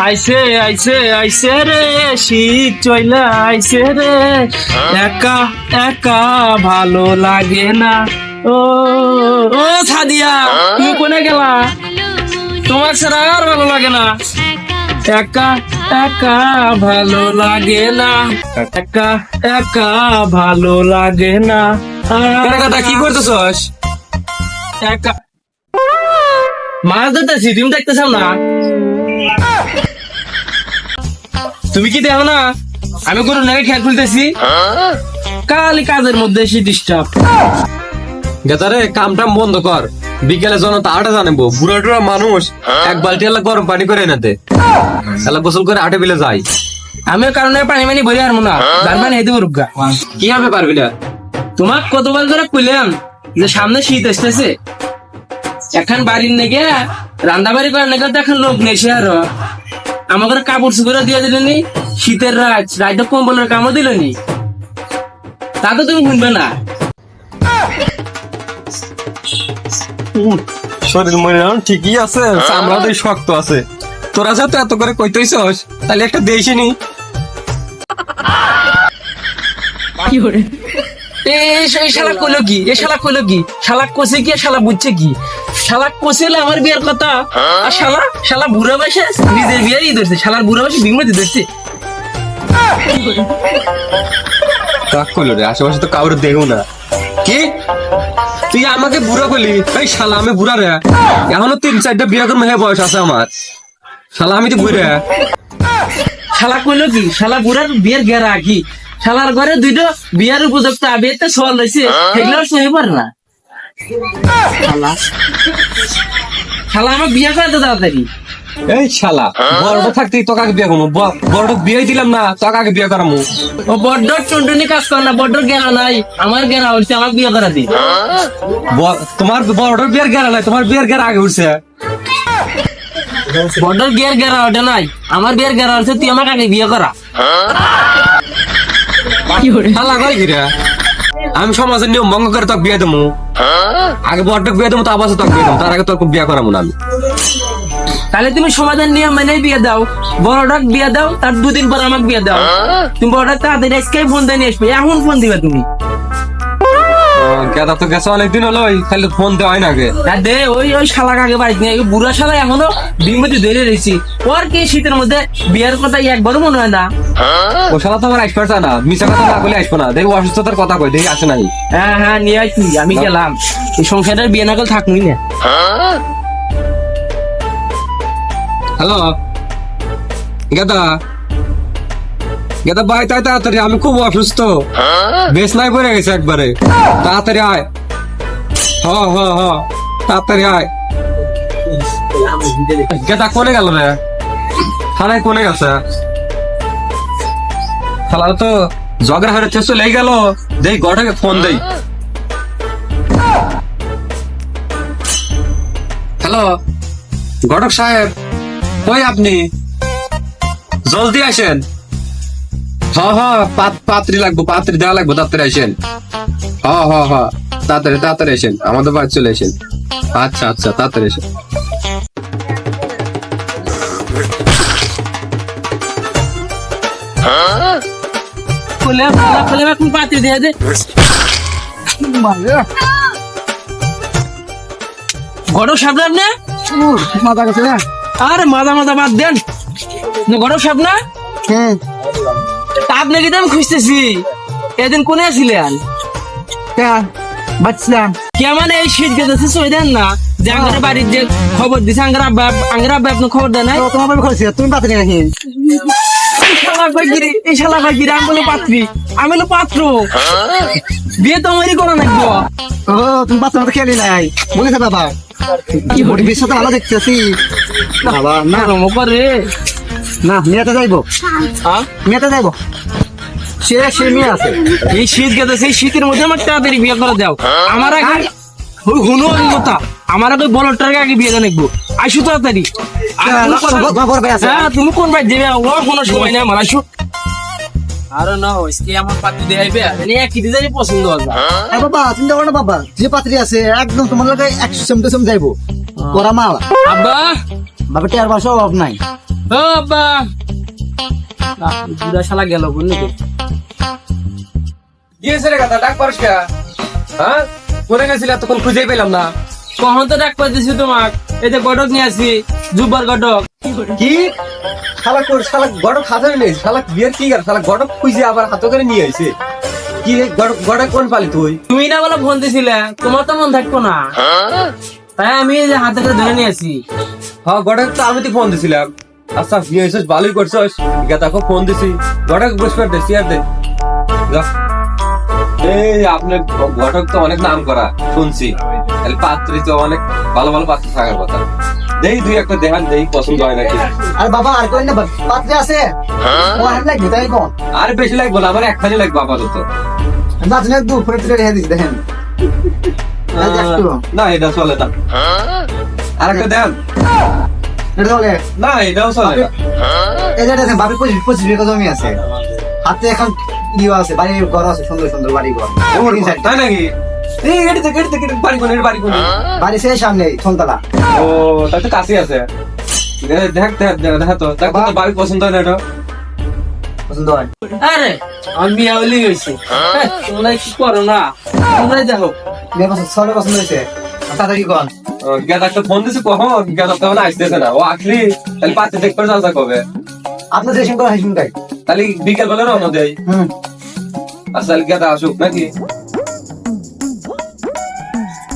আইসে আইসে আইসে রে শীত চইলা আইসে রে একা একা ভালো লাগে না। ও ও সাদিয়া তুমি কোনে গেলা? তোমার ছাড়া আর ভালো লাগে না। একা একা ভালো লাগে না, একা একা ভালো লাগে না। কথা কি করতেছস? একা মাছ ধরতেছি, তুমি দেখতেছ না? তুমি কি দেখো না আমি কোনো নাকি খেয়াল খুলতেছি? কালি কাজের মধ্যে এসে ডিস্টার্ব। গেতারে কামটা বন্ধ কর, বিকেলে জনতা আটে জানাবো। বুড়া টুড়া মানুষ এক বালতি এলা গরম পানি করে এনাতে এলা গোসল করে আটে বিলে যাই। আমিও কারণে পানি মানি ভরে আর না জানবান হেঁটে বরুগা। কি হবে পারবি না? তোমার কতবার করে কইলাম যে সামনে শীত আসতেছে, এখন বাড়ির নেগে রান্না বাড়ি করার নেগে তো এখন লোক নেই। সে আরো আমাকে কাপড় চুপড় দিয়ে দিলেনি, শীতের রাত কম্বলের কামও দিলনি, তা তো তুমি শুনবে না। শরীর মনে ঠিকই আছে, চামড়া তো শক্ত আছে। তোরা যা তো এত করে কইতেছস, তাহলে একটা দেশি নি। এই শালা কইলো কি? এ শালা কইলো কি? শালা কষে কি? শালা বুঝছে কি? শালা কষেলে আমার বিয়ের কথা, আর শালা শালা বুড়া বয়সে নিজের বিয়েরই ধরছে। শালার বুড়া বয়সে বিমতি ধরছে। কাক কইলো রে, আশেপাশে তো কাউরে দেখো না। কি তুই আমাকে বুড়া বলি? এই শালা আমি বুড়া রে, এখনো 3-4টা বিয়ে করে মেয়ে বয়স আছে আমার। শালা আমি তো বুড়া। শালা কইলো কি? শালা বুড়ার বিয়ের গেরা কি? শালার ঘরে দুইটা বিয়ার উপযুক্ত আবিয়াতে সোয়াল রয়েছে, সেগুলো সহি পারে না। শালা শালা আমার বিয়ে করে তো তাড়াতাড়ি। এই শালা বড়টা থাকতে তোকে আগে বিয়ে করবো, বড় বিয়ে দিলাম না, তোকে আগে বিয়ে করামু। ও বড্ড টুনটুনি কাজ করে না, বড্ড গেরা নাই। আমার গেরা হচ্ছে, আমার বিয়ে করা দি। তোমার বড়টার বিয়ের গেরা নাই, তোমার বিয়ের গেরা আগে উঠছে। বড্ডর বিয়ের গেরা ওটা নাই, আমার বিয়ের গেরা হচ্ছে তুই আমাকে আগে বিয়ে করা। শালা কই কি রে? আমি সমাজের নিয়ম ভঙ্গ করে তোকে বিয়ে দেবো। আগে বড়টাকে বিয়ে দেবো, তো আবার তোকে বিয়ে দেবো, তার আগে তোর বিয়ে করাবো না আমি। তাহলে তুমি সমাধান নিয়ম মেনে বিয়ে দাও, বড়টাক বিয়ে দাও, তার 2 দিন পর আমাকে বিয়ে দাও। তুমি বড়টাক তাড়াতাড়ি আজকে ফোন দিয়ে নিয়ে আসবে, এখন ফোন দিবে তুমি। গেদা তো গেছে অনেকদিন হলো, খালি ফোন দেওয়া হয় না আগে। দে ওই ওই শালাক আগে বাড়িতে নিয়ে, বুড়া শালা এখনো ডিমতি ধরে রয়েছি। ওর কি শীতের মধ্যে বিয়ের কথা একবারও মনে হয় না? ও শালা তো আমার আসবে না, মিশা কথা না বলে আসবো না। দেখি অসুস্থতার কথা কই, দেখি আসে নাই। হ্যাঁ হ্যাঁ নিয়ে আয় তুই, আমি গেলাম। এই সংসারের বিয়ে না করলে থাকবি না। হ্যালো গেদা, গেদা ভাই তাই তাড়াতাড়ি, আমি খুব অসুস্থ, বেশ নাই পড়ে গেছে একবারে। তাড়াতাড়ি আয়, হ হ হ তাড়াতাড়ি আয়। গেদা কোনে গেল রে? থানায় কোনে গেছে? শালা তো জগের হারে চলে গেল। দেই গড়াকে ফোন দেই। হ্যালো ঘটক সাহেব, কই আপনি? জলদি আসেন। হ্যাঁ হ্যাঁ পাত্রী লাগবো, পাত্রী দেওয়া লাগবো, তাড়াতাড়ি আসেন। হ্যাঁ হ্যাঁ হ্যাঁ তাড়াতাড়ি তাড়াতাড়ি আসেন, আমাদের বাড়ি চলে আসেন। আচ্ছা আচ্ছা তাড়াতাড়ি আসেন। খুলে খুলে এখন পাতি দিয়ে দে। গরম সাবধান না, মাথা গেছে না? আরে মাথা মাথা বাদ দেন। গরম সাপ না, আপনি কি আমি খুঁজতেছি। এদিন কোনে আসছিলেন? বাঁচলাম কে মানে এই শীত গেছে সই দেন না, যে আঙ্গার বাড়ির যে খবর দিছে আঙ্গার আব্বা আপনি খবর দেন নাই? তোমার বাবা করেছি, তুমি পাত্রী নাকি? এই শালা ভাই গিরি, আমি বলো পাত্রী, আমি হলো পাত্র। বিয়ে তো আমারই করা লাগবো। ও তুমি পাত্র মতো খেলি নাই বলেছে বাবা। কি বড় বিষয় তো ভালো দেখতেছি বাবা। না করে না মেয়েতে যাইবো, মেয়েতে যাইবো, সে মেয়ে আছে। এই শীত গেছে, সেই শীতের মধ্যে আমার তাড়াতাড়ি বিয়ে করে দাও। আমার আগে হুনো কথা, আমার আগে বলটার আগে বিয়ে দেখবো। আইসু তাড়াতাড়ি। হ্যাঁ তুমি কোন ভাই দেবে? ও কোনো সময় নেই আমার। আইসু আরে না আজকে আমার পাত্রী দেখাইবে, একই ডিজাইনই পছন্দ হবে। বাবা চিন্তা করো না বাবা, যে পাত্রী আছে একদম তোমার লগে 100 যাইবো। করা মাল আব্বা বাবা, টের বাসা অভাব নাই। ও আব্বা বুড়া শালা গেল বুঝলি তো? গিয়েছে রে কথা ডাক পারিস কে? হ্যাঁ কোনে গেছিলে তখন খুঁজেই পেলাম না। কখন তো ডাক পাইতেছি তোমাক, এই যে গডক নিয়ে আসি, জুব্বার গডক। কি শালা কোর শালা গড়ক হাতে নেই শালা বিয়ের কি আর শালা গড়ক খুঁজে আবার হাতে করে নিয়ে আইছে। কি রে গড়ক কোন পালি তুই? তুমি না বলে ফোন দিছিলে, তোমার তো মন থাকতো না, তাই আমি এই যে হাতে করে ধরে নিয়ে আসি। হ্যাঁ গড়ক তো আমি তো ফোন দিছিলাম। আচ্ছা বিয়ে হয়েছিস ভালোই করছিস, গেতাকে ফোন দিছি। গড়ক বৃহস্পতি দে চেয়ার দে যা। এই আপনার গড়ক তো অনেক নাম করা শুনছি, তাহলে পাত্রী তো অনেক ভালো ভালো পাত্র থাকার কথা। দেই দুই একটা দেখান দেই পছন্দ হয় নাকি। আর বাবা আর কোন না পাত্রে আছে ও আর লাগবে তাই কোন আর বেশি লাগবে না, আমার একখানি লাগবে আপাতত। নাচনে দু ফেটে রেখে দিস দেখেন এই যে একটু না এটা চলে না, আর একটা দেন। এটা বলে না এটাও চলে না। এই যে দেখেন বাপের 25 বিঘা জমি আছে, হাতে এখন ইয়ে আছে, বাড়ি ঘর আছে, সুন্দর সুন্দর বাড়ি ঘর। তাই নাকি? এই এটাতে বাড়ি কোন বাড়ি কোন? বাড়ি সেই সামনে সন্তালা। ও তাই তো কাছে আছে। দেখ দেখ দেখ তো দেখ তো বাড়ি পছন্দ হয় না এটা। পছন্দ হয় আরে আমি বিয়া হলি গেছি, তোমরা কি করো না, তোমরাই দেখো। মেয়ে পছন্দ সবে পছন্দ হয়েছে তাড়াতাড়ি কর। গেদা একটা ফোন দিছি কখন গেদা তো আসতেছে না। ও আসলি তাহলে পাতে দেখতে যাওয়া কবে? আপনার রেশন করা হেসুন তাই তাহলে বিকেল বেলা রওনা দেয়। আচ্ছা তাহলে গেদা আসুক নাকি?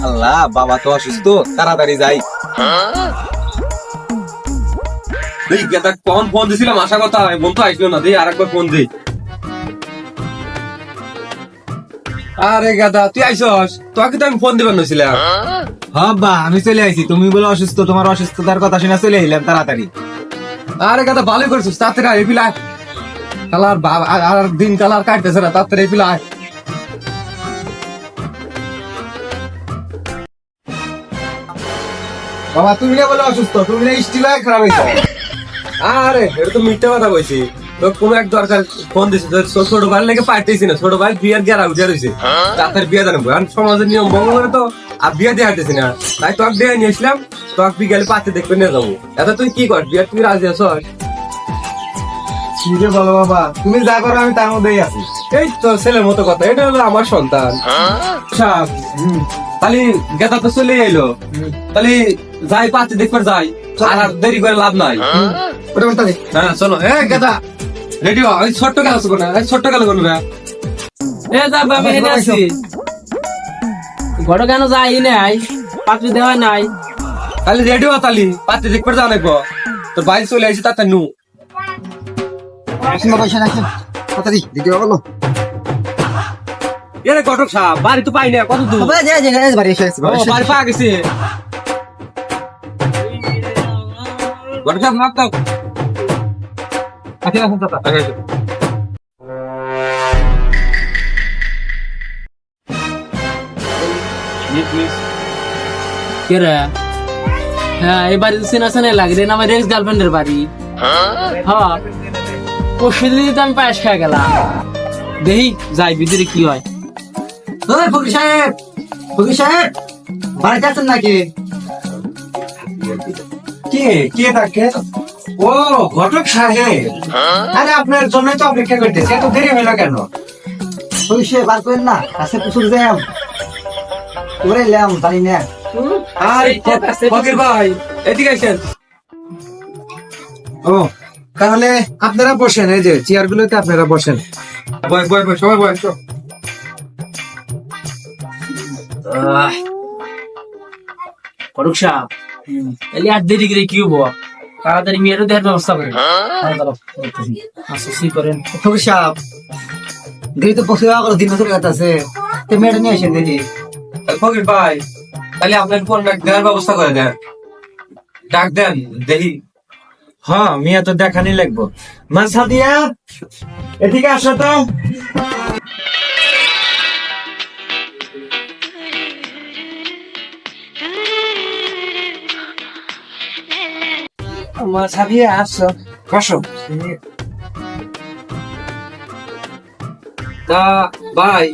আল্লাহ বাবা তো অসুস্থ, তাড়াতাড়ি যাই। এই গেদা কখন ফোন দিছিলাম আশা কথা বোন তো আসলো না, দিই আরেকবার ফোন দিই। আরে গাদা তুই আইসস, তোকে তো আমি ফোন দিবার নছিলাম। হ্যাঁ বা আমি চলে আইছি, তুমি বলে অসুস্থ, তোমার অসুস্থতার কথা শুনে চলে এলাম তাড়াতাড়ি। আরে গাদা ভালোই করছিস, তাড়াতাড়ি আয় পিলা। কালার আর দিন কালার কাটতেছে না, তাড়াতাড়ি পিলা। বাবা তুমি না বলে অসুস্থ, তুমি না স্টিল হয়ে খারাপ হয়েছে। আরে এটা তো মিথ্যা কথা কইছি। তো কোনো এক দরকার ফোন দিছি, ছোট ভাই লেগে পাইতেছি না, ছোট ভাই বিয়ার গিয়ার উঠে রয়েছে, তাড়াতাড়ি বিয়ে জানাবো। আর সমাজের নিয়ম ভঙ্গ করে তো আর বিয়ে দিয়ে হাঁটেছি না, তাই তোকে দিয়ে নিয়ে আসলাম। তোকে বিকেলে পাতে দেখবে নিয়ে যাবো। এটা তুই কি কর বিয়ার, তুই রাজি আছ? কি যে বলো বাবা, তুমি যা করো আমি তার মধ্যেই আছি। এই তো ছেলের মতো কথা, এটা হলো আমার সন্তান। তাহলে গেতা তো চলে এলো, তাহলে যাই পাতে দেখবে যাই, আর দেরি করে লাভ নাই। ওটা বলতে হবে। হ্যাঁ চলো। এ গেতা রেডি হ, ওই ছোট্ট গেল না, ছোট্ট গেল কোন না। এ যাবো আমি এনে আসি, গডক কেন যাই নাই, পাত্রী দেওয়া নাই। তাহলে রেডি হ, তাহলে পাতে দেখবে যাও নাকবো। তোর বাইরে চলে আসি তাতে নু। আসুন বাবা এসে আসেন তাড়াতাড়ি দিতে বলো। এরে কটক সাহেব বাড়ি তো পাই না, কত দূর? বাবা যা যা বাড়ি এসে আসছে ও বাড়ি পাওয়া গেছে। কটক সাহেব মাপ দাও। আচ্ছা আসুন চাচা। কে রে? হ্যাঁ এই বাড়ি চেনা চেনা লাগে না, আমার এক্স গার্লফ্রেন্ডের বাড়ি। হ্যাঁ পরশু দিন তো আমি পায়েস খেয়ে গেলাম, দেখি যাই ভিতরে কি হয়। ওই ফকির সাহেব বাড়িতে আছেন নাকি? কে কে থাকে? ও ঘটক সাহেব, আরে আপনার জন্য তো অপেক্ষা করতেছি, এত দেরি হলো কেন? ফকির সাহেব বার করেন না, কাছে প্রচুর জ্যাম করে এলাম জানি না। আর ফকির ভাই এদিকে আসেন। ও তাহলে আপনারা বসেন, এই যে চেয়ার গুলোতে আপনারা বসেন। বয় বয় বয় সবাই বয়। ফরুক সাহেব তাহলে আর দেরি করে কি হবো, তাড়াতাড়ি মেয়েরও দেওয়ার ব্যবস্থা করেন। আচ্ছা কি করেন? ফকির সাহেব দেরি তো বসে যাওয়া দিন চলে যাচ্ছে, তো মেয়েটা নিয়ে আসেন দেখি। ফকির ভাই তাহলে আপনার ফোন দেওয়ার ব্যবস্থা করে দেন, ডাক দেন দেখি। হ্যাঁ মিয়া তো দেখানি লাগবো। মা সাদিয়া এদিকে আসো তো। মা সাদিয়া আসো, বসো। তা ভাই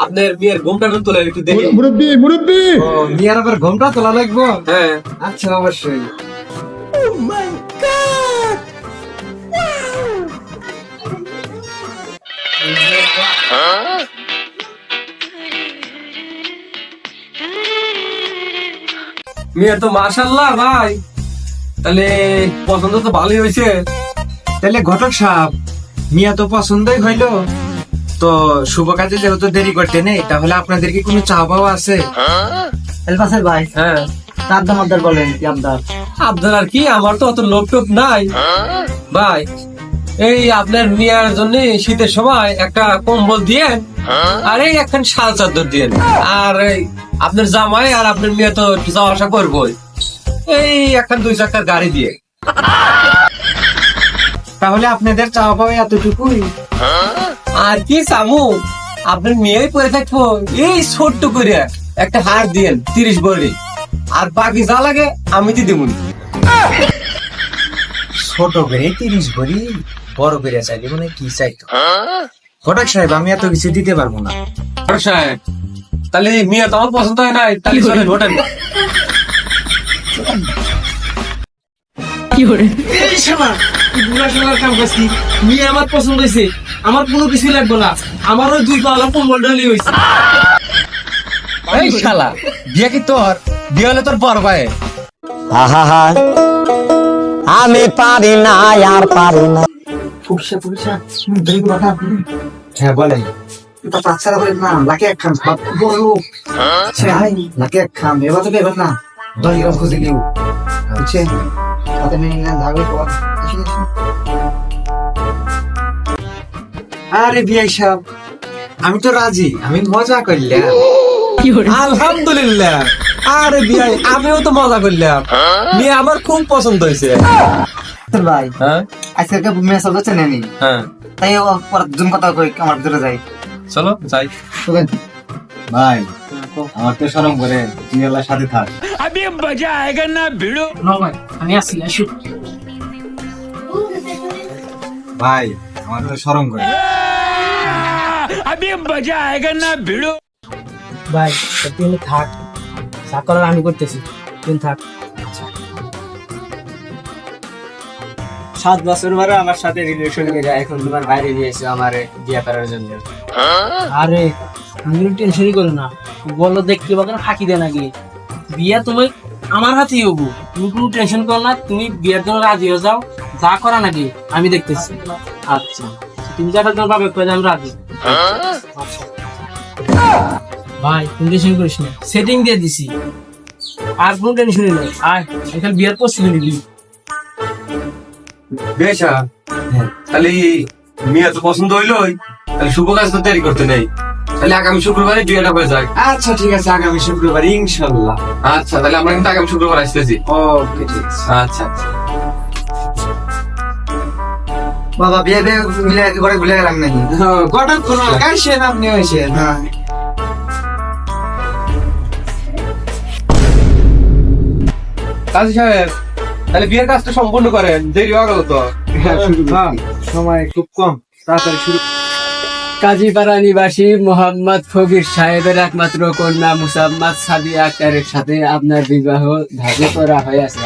আপনার মেয়ের ঘুমটা তোলা একটু দেখি। ও মিয়ার আবার ঘোমটা তোলা লাগবো? হ্যাঁ আচ্ছা অবশ্যই। মেয়ে তো মাশাল্লাহ ভাই, তাহলে পছন্দ তো ভালোই হয়েছে। তাহলে ঘটক সাহেব, মিয়া তো পছন্দই হইলো, তো শুভ কাজে যেহেতু দেরি করতে নেই, তাহলে আপনাদের কি কোনো চা পাওয়া আছে? এলবাসের ভাই হ্যাঁ, তার দাম আবদার বলেন কি আবদার? আপনার আর কি, আমার তো অত লোভ টোপ নাই ভাই। এই আপনার মেয়ের জন্য শীতের সময় একটা কম্বল দিয়েন, আর এই একখান শাল চাদর দিয়েন, আর এই আপনার জামাই আর আপনার মেয়ে তো একটু যাওয়া আসা করবোই, এই একখান 2 চাকার গাড়ি দিয়ে। তাহলে আপনাদের চাওয়া পাওয়া এতটুকুই? আর কি চামু, আপনার মেয়েই পরে থাকবো এই ছোট্ট করে একটা হার দিয়েন 30 ভরি, আর বাকি যা লাগে আমি দিয়ে দেবো। ছোট করে 30 ভরি, বড় করে চাইলে মানে কি চাইতো? ঘটক সাহেব, আমি এত কিছু দিতে পারবো না। ঘটক সাহেব, তাহলে মেয়ে তো আমার পছন্দ হয় নাই, তাহলে চলেন হোটেল। এই শালা, তুই বুড়া শালার কাম করছি। মেয়ে আমার পছন্দ হয়েছে, আমার কোনো কিছু লাগবে না, আমার ওই 2 পাওয়ালা কম্বল ডালি হয়েছে। এই শালা, বিয়ে কি তোর? বিয়ে হলে তোর বড় ভাই। আহা আমি পারি না আর পারি না। পুরুষা দেরি কথা আপনি হ্যাঁ বলেন। তো বাচ্চারা বলেন না লাকে এক খান সব বড় লোক ভাই, লাকে এক খান এবার তো দেবেন না 10 গ্রাম খুঁজে দিও, বুঝছেন? তাতে মেনে না লাগবে পর। আরে বিআই সাহেব, আমি তো রাজি, আমি মজা করলাম। আলহামদুলিল্লাহ। আরে বিয়ে, আমিও তো মজা করলাম, মেয়ে আমার খুব পছন্দ হয়েছে। ভাই হ্যাঁ আজকে মেসেজ হচ্ছে নেনি, হ্যাঁ, তাই ও পর জন কথা কই আমার ভিতরে যাই। চলো যাই। শুনেন ভাই, আমার তো শরম করে, তুই আল্লাহর সাথে থাক। না ভাই, আমি আসি আসি। ভাই, আমার তো শরম করে। ভাই তুই থাক, যা করার আমি করতেছি, তুই থাক। 7 বছর ধরে আমার সাথে রিলেশন করে এখন তোমার বাইরে নিয়েছো আমার বিয়ে করার জন্য। আরে তুমি টেনশনই করো না, বলো দেখ কি বাগান ফাঁকি দে নাকি, বিয়া তুমি আমার হাতেই হবো, তুমি কোনো টেনশন করো না, তুমি বিয়ের জন্য রাজি হয়ে যাও, যা করা নাকি আমি দেখতেছি। আচ্ছা তুমি যা তোমার বাবা করে আমি রাজি। ভাই তুমি টেনশন করিস না, সেটিং দিয়ে দিছি, আর কোনো টেনশনই নেই। আর এখানে বিয়ের প্রস্তুতি নিবি। বেশ, তাহলে মেয়ে তো পছন্দ হইলোই, তাহলে শুভ কাজ তো দেরি করতে নেই, তাহলে আগামী শুক্রবারে বিয়েটা হয়ে যায়। আচ্ছা ঠিক আছে, আগামী শুক্রবার ইনশাল্লাহ। আচ্ছা, তাহলে আমরা কিন্তু আগামী শুক্রবার আসতেছি। ওকে ঠিক আছে। আচ্ছা আচ্ছা। বাবা বিয়ে মিলে একেবারে ভুলে গেলাম নাকি? ঘটক কোনো কাইছেন, আপনি হয়েছেন। হ্যাঁ কাজী সাহেব, তাহলে বিয়ের কাজটা সম্পূর্ণ করেন, দেরি হয়ে গেল তো। হ্যাঁ, সময় খুব কম, তাড়াতাড়ি শুরু। কাজীপাড়া নিবাসী মোহাম্মদ ফকির সাহেবের একমাত্র কন্যা মুসাম্মদ সাদিয়া আক্তারের সাথে আপনার বিবাহ ধার্য করা হয়েছে।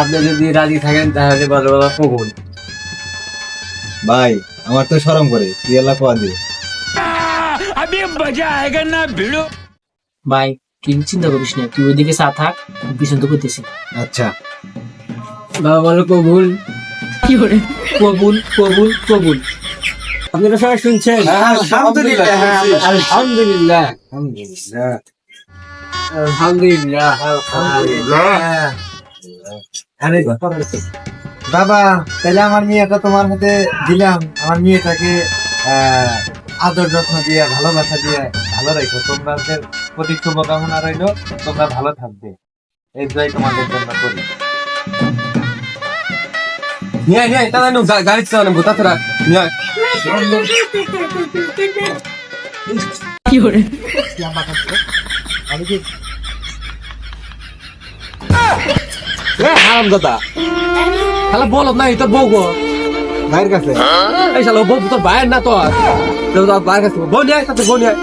আপনি যদি রাজি থাকেন তাহলে বলো বাবা কবুল। ভাই, আমার তো শরম করে, তুই আল্লাহ কোয়া দে। ভাই তুই চিন্তা করিস না, তুই ওইদিকে চা থাক, পিছন তো করতেছি। আচ্ছা, বাবা বলো কবুল। কবুল কবুল কবুল। আপনারা সবাই শুনছেন? আলহামদুলিল্লাহ। আলহামদুলিল্লাহ আলহামদুলিল্লাহ। আলহামদুলিল্লাহ। আরে বাবা, তাহলে আমার মেয়েটা তোমার হাতে দিলাম, আমার মেয়েটাকে আদর যত্ন দিয়ে ভালোবাসা দিয়ে ভালো রাখো। তোমাদের প্রতি শুভকামনা রইলো, তোমরা ভালো থাকবে, এই জয় তোমাদের জন্য করি। নিয়ে আয়, নিয়ে আয়, তাড়াতাড়ি নাও, গাড়ি চালানো ভূতা ফেরা নিয়ে আয়। হারামজাদা, শালা বলত নাই তোর বউ গো। ভাইয়ের কাছে এই শালা বউ তোর ভাইয়ের না, তোর তোর ভাইয়ের কাছে বউ নিয়ে আয়, তাতে বউ নিয়ে আয়।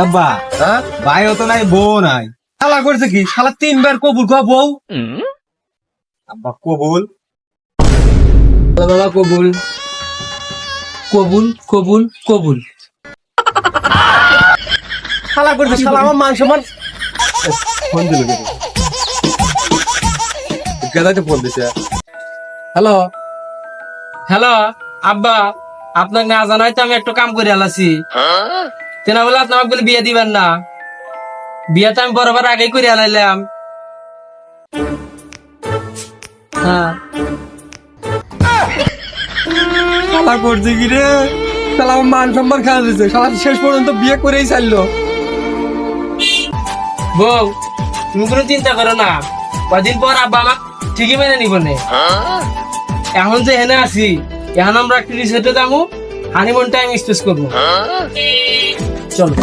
আব্বা, হ্যাঁ, ভাইও তো নাই, বউ নাই। শালা করছে কি, শালা 3 বার কবুল কো বউ। আব্বা কবুল, বাবা কবুল। কবুল কবুল কবুল। শালা করতে শালা আমার মান সম্মান ফোন দিল গাদাতে ফোন দিছে। হ্যালো হ্যালো আব্বা, আপনাকে না জানাই তো আমি একটু কাম করে আলাসি। তেনা বলে আপনি আমাকে বলে বিয়ে দিবেন না। বিয়ে তো আমি বরাবর আগেই করে আলাইলাম। হ্যাঁ শালা করছে কি রে? শালা আমার মান সম্মান খাওয়া দিচ্ছে। শালা শেষ পর্যন্ত বিয়ে করেই ছাড়লো। বউ, তুমি কোনো চিন্তা করো না, কদিন পর আব্বা আমাকে ঠিকই মেনে নিব নে। এখন যে হেনে আছি, এখন আমরা একটা রিসোর্টে যাবো, হানিমুন টাইম স্পেস করবো। চলো।